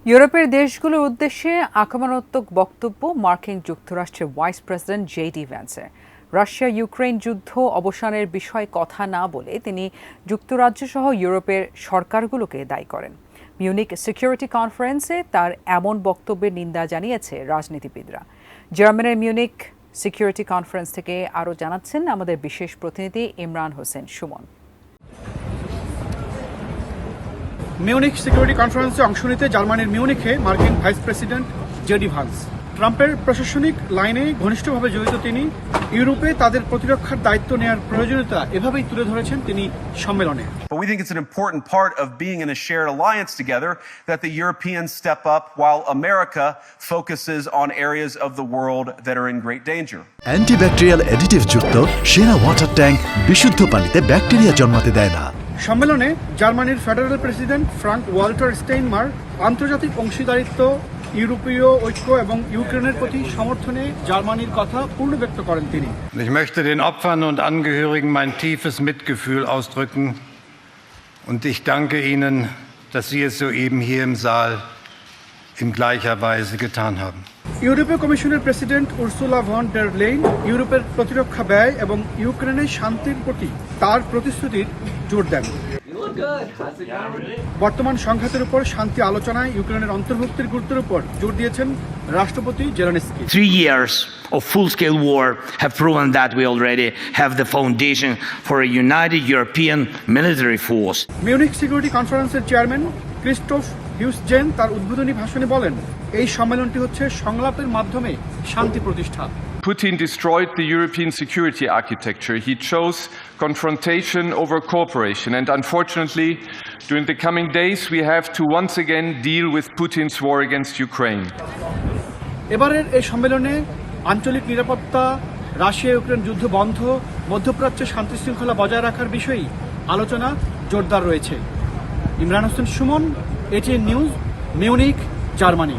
ইউরোপের দেশগুলোর উদ্দেশ্যে আক্রমণাত্মক বক্তব্য মার্কিন যুক্তরাষ্ট্রের ভাইস প্রেসিডেন্ট জেডি ভ্যান্সের। রাশিয়া ইউক্রেন যুদ্ধ অবসানের বিষয়ে কথা না বলে তিনি যুক্তরাজ্য সহ ইউরোপের সরকারগুলোকে দায়ী করেন। মিউনিক সিকিউরিটি কনফারেন্সে তার এমন বক্তব্যের নিন্দা জানিয়েছে রাজনীতিবিদরা। জার্মানির মিউনিক সিকিউরিটি কনফারেন্স থেকে আরও জানাচ্ছেন আমাদের বিশেষ প্রতিনিধি ইমরান হোসেন সুমন। মিউনিক সিকিউরিটি কনফারেন্সে অংশ নিতে জার্মানির মিউনিখে মার্কিন ভাইস প্রেসিডেন্ট জেডি ভান্স। ট্রাম্পের প্রশাসনিক লাইনে ঘনিষ্ঠভাবে জড়িত তিনি ইউরোপে তাদের প্রতিরক্ষার দায়িত্ব নেওয়ার প্রয়োজনীয়তা এভাবেই তুলে ধরেছেন তিনি সম্মেলনে। But we think it's an important part of being in a shared alliance together that the Europeans step up while America focuses on areas of the world that are in great danger. Antibacterial additive যুক্ত সেরা water tank বিশুদ্ধ পানিতে bacteria জন্মাতে দেয় না। সম্মেলনে জার্মানির federal president Frank Walter স্টেইনমার আন্তর্জাতিক অংশীদারিত্ব, ইউরোপীয় ঐক্য এবং ইউক্রেনের প্রতি সমর্থনে জার্মানির কথা পূর্ণ ব্যক্ত করেন তিনি। Ich möchte den Opfern und Angehörigen mein tiefes Mitgefühl ausdrücken und ich danke Ihnen, dass Sie es soeben hier im Saal in gleicher Weise getan haben. ইউরোপীয় কমিশনের president Ursula von der Leyen ইউরোপের প্রতিরক্ষা ব্যয় এবং ইউক্রেনের শান্তির প্রতি তার প্রতিশ্রুতির জোর দেন। বর্তমান সংঘাতের উপর শান্তি আলোচনায় ইউক্রেনের অন্তর্ভুক্তির গুরুত্বের উপর জোর দিয়েছেন রাষ্ট্রপতি Zelensky. 3 years of full-scale war have proven that we already have the foundation for a united European military force. Munich security কনফারেন্সের চেয়ারম্যান ক্রিস্টোফ হিউসজেন তার উদ্বোধনী ভাষণে বলেন, এই সম্মেলনটি হচ্ছে সংলাপের মাধ্যমে শান্তি প্রতিষ্ঠা। Putin destroyed the European security architecture. He chose confrontation over cooperation. And unfortunately, during the coming days, we have to once again deal with Putin's war against Ukraine. এবারের এই সম্মেলনে আঞ্চলিক নিরাপত্তা, রাশিয়া ইউক্রেন যুদ্ধ বন্ধ, মধ্যপ্রাচ্যে শান্তি শৃঙ্খলা বজায় রাখার বিষয়েই আলোচনা জোরদার রয়েছে। Imran Hossain Suman, ATN news, Munich, Germany.